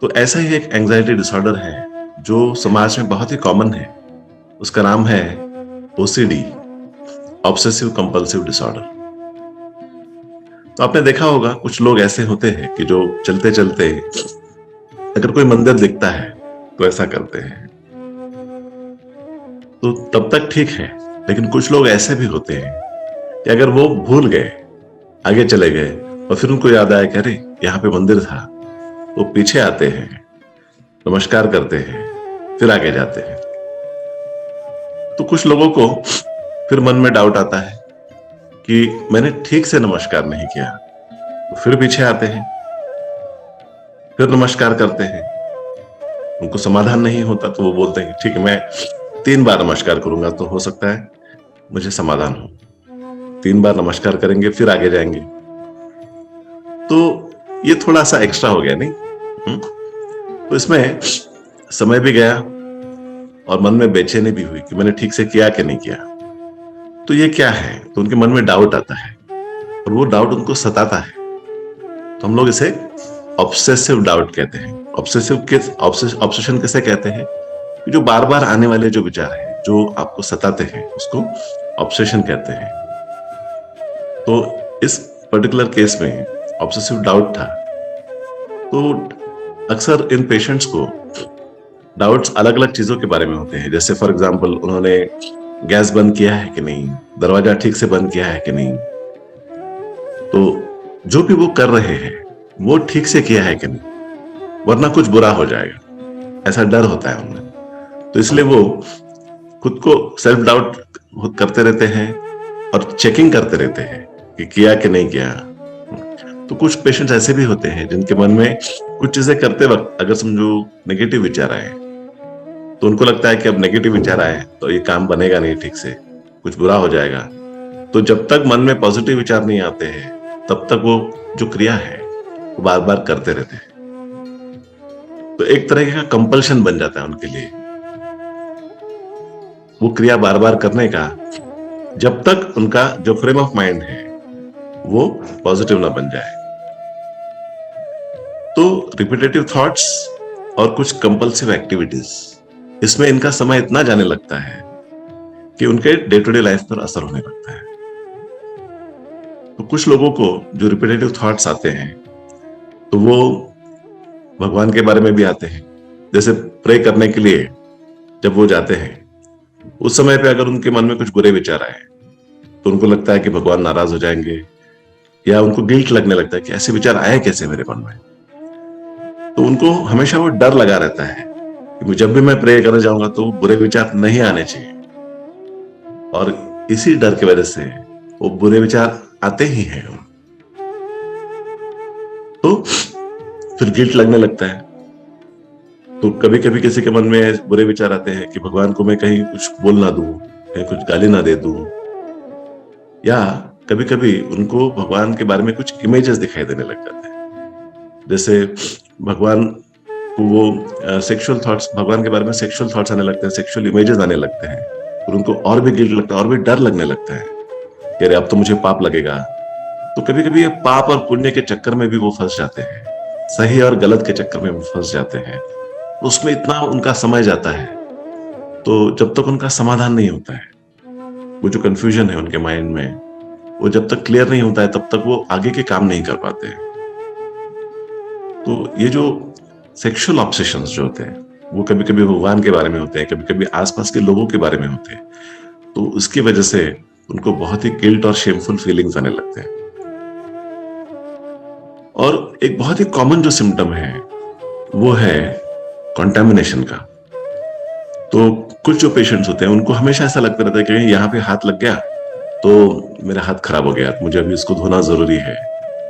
तो ऐसा ही एक एंजाइटी डिसऑर्डर है जो समाज में बहुत ही कॉमन है। उसका नाम है ओसीडी, ऑब्सेसिव कंपल्सिव डिसऑर्डर। तो आपने देखा होगा कुछ लोग ऐसे होते हैं कि जो चलते चलते अगर कोई मंदिर दिखता है तो ऐसा करते हैं। तो तब तक ठीक है, लेकिन कुछ लोग ऐसे भी होते हैं कि अगर वो भूल गए, आगे चले गए और फिर उनको याद आया कि अरे यहाँ पे मंदिर था, वो पीछे आते हैं, नमस्कार करते हैं, फिर आगे जाते हैं। तो कुछ लोगों को फिर मन में डाउट आता है कि मैंने ठीक से नमस्कार नहीं किया, तो फिर पीछे आते हैं, फिर नमस्कार करते हैं। उनको समाधान नहीं होता तो वो बोलते हैं ठीक है, मैं 3 बार नमस्कार करूंगा तो हो सकता है मुझे समाधान हो। 3 बार नमस्कार करेंगे फिर आगे जाएंगे। तो ये थोड़ा सा एक्स्ट्रा हो गया नहीं? तो इसमें समय भी गया और मन में बेचैनी भी हुई कि मैंने ठीक से किया कि नहीं किया। तो ये क्या है? तो उनके मन में डाउट आता है और वो डाउट उनको सताता है। तो हम लोग इसे ऑब्सेसिव डाउट कहते हैं। ऑब्सेशन किसे कहते हैं? कि जो बार बार आने वाले जो विचार हैं, जो आपको सताते हैं, उसको ऑब्सेशन कहते हैं। तो इस पर्टिकुलर केस में ऑब्सेसिव डाउट था। तो अक्सर इन पेशेंट्स को डाउट्स अलग अलग चीजों के बारे में होते हैं। जैसे फॉर एग्जांपल उन्होंने गैस बंद किया है कि नहीं, दरवाजा ठीक से बंद किया है कि नहीं, तो जो भी वो कर रहे हैं वो ठीक से किया है कि नहीं, वरना कुछ बुरा हो जाएगा, ऐसा डर होता है उनमें। तो इसलिए वो खुद को सेल्फ डाउट करते रहते हैं और चेकिंग करते रहते हैं कि किया कि नहीं किया। तो कुछ पेशेंट्स ऐसे भी होते हैं जिनके मन में कुछ चीजें करते वक्त अगर समझो नेगेटिव विचार आए, तो उनको लगता है कि अब नेगेटिव विचार आए तो ये काम बनेगा नहीं ठीक से, कुछ बुरा हो जाएगा। तो जब तक मन में पॉजिटिव विचार नहीं आते हैं तब तक वो जो क्रिया है वो बार बार करते रहते हैं। तो एक तरह का कंपल्शन बन जाता है उनके लिए वो क्रिया बार बार करने का, जब तक उनका जो फ्रेम ऑफ माइंड है वो पॉजिटिव ना बन जाए। तो रिपीटेटिव थॉट्स और कुछ कंपल्सिव एक्टिविटीज, इसमें इनका समय इतना जाने लगता है कि उनके डे टू डे लाइफ पर असर होने लगता है। तो कुछ लोगों को जो रिपीटेटिव थॉट्स आते हैं तो वो भगवान के बारे में भी आते हैं। जैसे प्रे करने के लिए जब वो जाते हैं, उस समय पे अगर उनके मन में कुछ बुरे विचार आए तो उनको लगता है कि भगवान नाराज हो जाएंगे, या उनको गिल्ट लगने लगता है कि ऐसे विचार आए कैसे मेरे मन में। तो उनको हमेशा वो डर लगा रहता है कि जब भी मैं प्रे करने जाऊंगा तो बुरे विचार नहीं आने चाहिए, और इसी डर की वजह से वो बुरे विचार आते ही हैं। तो फिर गिल्ट लगने लगता है। तो कभी कभी किसी के मन में बुरे विचार आते हैं कि भगवान को मैं कहीं कुछ बोल ना दूं, कहीं कुछ गाली ना दे दूं, या कभी कभी उनको भगवान के बारे में कुछ इमेजेस दिखाई देने लग जाते हैं। जैसे भगवान को वो सेक्सुअल थॉट्स, भगवान के बारे में सेक्सुअल थॉट्स आने लगते हैं, सेक्सुअल इमेजेस आने लगते हैं, और उनको और भी गिल्ट लगता है, और भी डर लगने लगता है कि अरे अब तो मुझे पाप लगेगा। तो कभी कभी ये पाप और पुण्य के चक्कर में भी वो फंस जाते हैं, सही और गलत के चक्कर में वो फंस जाते हैं। उसमें इतना उनका समय जाता है, तो जब तक उनका समाधान नहीं होता है, वो जो कंफ्यूजन है उनके माइंड में, वो जब तक क्लियर नहीं होता है तब तक वो आगे के काम नहीं कर पाते हैं। तो ये जो सेक्सुअल ऑब्सेशंस जो होते हैं वो कभी कभी भगवान के बारे में होते हैं, कभी कभी आसपास के लोगों के बारे में होते हैं। तो उसकी वजह से उनको बहुत ही गिल्ट और शेमफुल फीलिंग्स आने लगते हैं। और एक बहुत ही कॉमन जो सिम्टम है वो है कंटामिनेशन का। तो कुछ जो पेशेंट्स होते हैं उनको हमेशा ऐसा लगता रहता है कि यहाँ पे हाथ लग गया तो मेरा हाथ खराब हो गया, मुझे अभी इसको धोना जरूरी है,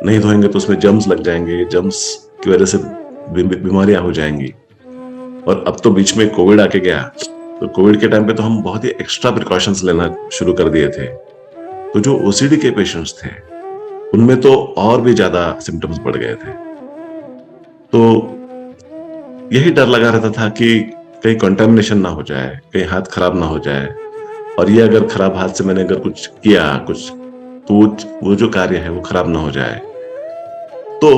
नहीं धोएंगे तो उसमें जर्म्स लग जाएंगे, जर्म्स की वजह से बीमारियां हो जाएंगी। और अब तो बीच में कोविड आके गया, तो कोविड के टाइम पे तो हम बहुत ही एक्स्ट्रा प्रिकॉशंस लेना शुरू कर दिए थे। तो जो ओसीडी के पेशेंट्स थे उनमें तो और भी ज्यादा सिम्टम्स बढ़ गए थे। तो यही डर लगा रहता था कि कहीं कंटामिनेशन ना हो जाए, कहीं हाथ खराब ना हो जाए, और ये अगर खराब हाथ से मैंने अगर कुछ किया कुछ, तो वो जो कार्य है वो खराब ना हो जाए। तो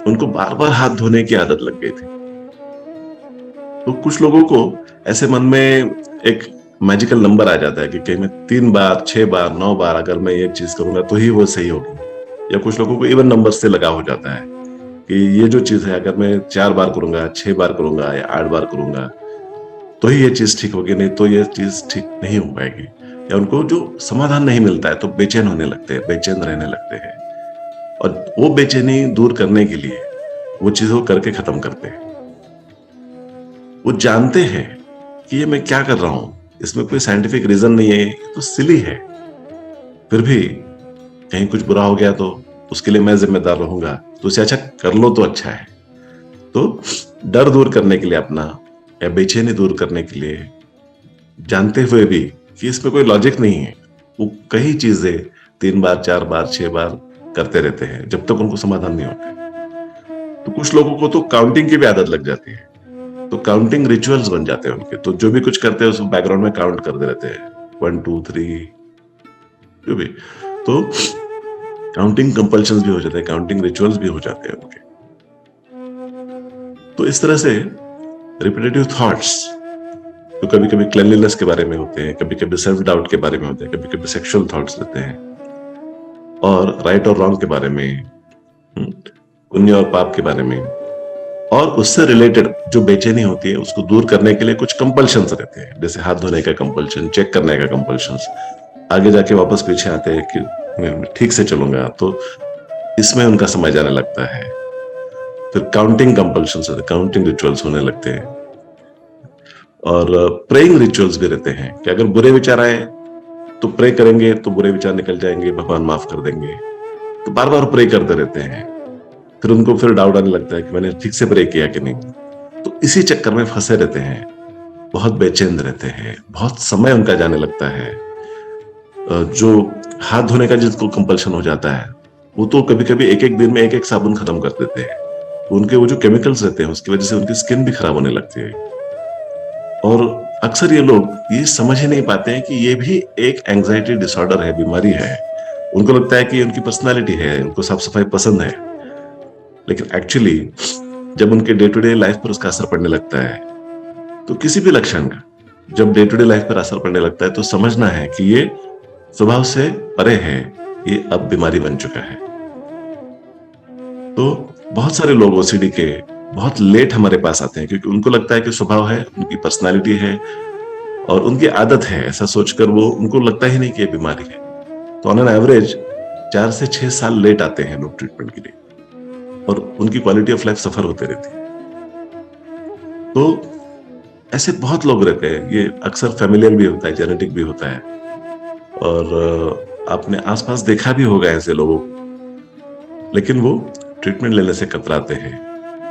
उनको बार बार हाथ धोने की आदत लग गई थी। तो कुछ लोगों को ऐसे मन में एक मैजिकल नंबर आ जाता है कि कहीं मैं 3 बार 6 बार 9 बार अगर मैं ये चीज करूंगा तो ही वो सही होगी। या कुछ लोगों को इवन नंबर से लगा हो जाता है कि ये जो चीज है अगर मैं 4 बार करूंगा 6 बार करूंगा या 8 बार करूंगा तो ही ये चीज ठीक होगी, नहीं तो ये चीज ठीक नहीं हो पाएगी। या उनको जो समाधान नहीं मिलता है तो बेचैन होने लगते हैं, बेचैन रहने लगते हैं। और वो बेचैनी दूर करने के लिए वो चीजों को करके खत्म करते हैं। वो जानते हैं कि ये मैं क्या कर रहा हूं, इसमें कोई साइंटिफिक रीजन नहीं है, ये तो सिली है। फिर भी कहीं कुछ बुरा हो गया तो उसके लिए मैं जिम्मेदार रहूंगा, तो उसे अच्छा कर लो तो अच्छा है। तो डर दूर करने के लिए अपना, या बेचैनी दूर करने के लिए, जानते हुए भी कि इसमें कोई लॉजिक नहीं है, वो कई चीजें 3 बार 4 बार 6 बार करते रहते हैं जब तक उनको समाधान नहीं होता। तो कुछ लोगों को तो काउंटिंग की भी आदत लग जाती है, तो काउंटिंग रिचुअल्स बन जाते हैं उनके। तो जो भी कुछ करते हैं उसको बैकग्राउंड में काउंट करते रहते हैं, 1 2 3, जो भी। तो काउंटिंग कंपल्शंस भी हो जाते हैं, काउंटिंग रिचुअल्स भी हो जाते हैं उनके। तो इस तरह से रिपीटेटिव थॉट्स तो कभी कभी क्लेanलीनेस के बारे में होते हैं, कभी कभी सेल्फ डाउट के बारे में होते हैं, कभी कभी सेक्सुअल थॉट्स रहते हैं, और राइट और रॉन्ग के बारे में, पुण्य और पाप के बारे में, और उससे रिलेटेड जो बेचैनी होती है उसको दूर करने के लिए कुछ कंपल्शंस रहते हैं, जैसे हाथ धोने का कंपल्शन, चेक करने का कंपल्शंस। आगे जाके वापस पीछे आते हैं कि मैं ठीक से चलूंगा, तो इसमें उनका समय जाने लगता है। फिर काउंटिंग कंपल्शंस होते हैं, काउंटिंग रिचुअल्स होने लगते हैं। और प्रेइंग रिचुअल्स भी रहते हैं कि अगर बुरे विचार आए तो प्रे करेंगे तो बुरे विचार निकल जाएंगे, भगवान माफ कर देंगे। तो बार बार प्रे करते रहते हैं। फिर उनको फिर डाउट आने लगता है कि मैंने ठीक से प्रे किया कि नहीं। तो इसी चक्कर में फंसे रहते हैं, बहुत बेचैन रहते हैं, बहुत समय उनका जाने लगता है। जो हाथ धोने का जिसको कंपल्शन हो जाता है वो तो कभी कभी एक एक दिन में एक एक साबुन खत्म कर देते हैं। उनके वो जो केमिकल्स रहते हैं उसकी वजह से उनकी स्किन भी खराब होने लगती है। और अक्सर ये लोग ये समझ ही नहीं पाते हैं कि ये भी एक एंजाइटी डिसऑर्डर है, बीमारी है। उनको लगता है कि उनकी पर्सनालिटी है, उनको साफ सफाई पसंद है, लेकिन एक्चुअली जब उनके डे टू डे लाइफ पर उसका असर पड़ने लगता है, तो किसी भी लक्षण का जब डे टू डे लाइफ पर असर पड़ने लगता है तो समझना है कि ये स्वभाव से परे है, ये अब बीमारी बन चुका है। तो बहुत सारे लोग ओसीडी के बहुत लेट हमारे पास आते हैं क्योंकि उनको लगता है कि स्वभाव है, उनकी पर्सनालिटी है और उनकी आदत है, ऐसा सोचकर वो, उनको लगता ही नहीं कि ये बीमारी है। तो ऑन एन एवरेज 4 से 6 साल लेट आते हैं लोग ट्रीटमेंट के लिए, और उनकी क्वालिटी ऑफ लाइफ सफर होते रहती है। तो ऐसे बहुत लोग रहते हैं, ये अक्सर फैमिलियल भी होता है, जेनेटिक भी होता है, और आपने आसपास देखा भी होगा ऐसे लोगों को। लेकिन वो ट्रीटमेंट लेने से कतराते हैं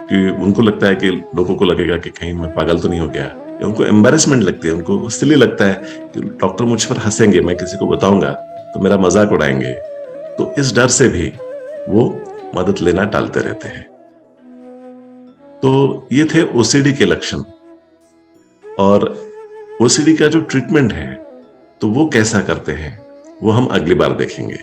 कि उनको लगता है कि लोगों को लगेगा कि कहीं मैं पागल तो नहीं हो गया, या उनको एम्बेरसमेंट लगती है, उनको सिली लगता है कि डॉक्टर मुझ पर हंसेंगे, मैं किसी को बताऊंगा तो मेरा मजाक उड़ाएंगे। तो इस डर से भी वो मदद लेना टालते रहते हैं। तो ये थे ओसीडी के लक्षण। और ओसीडी का जो ट्रीटमेंट है तो वो कैसा करते हैं वो हम अगली बार देखेंगे।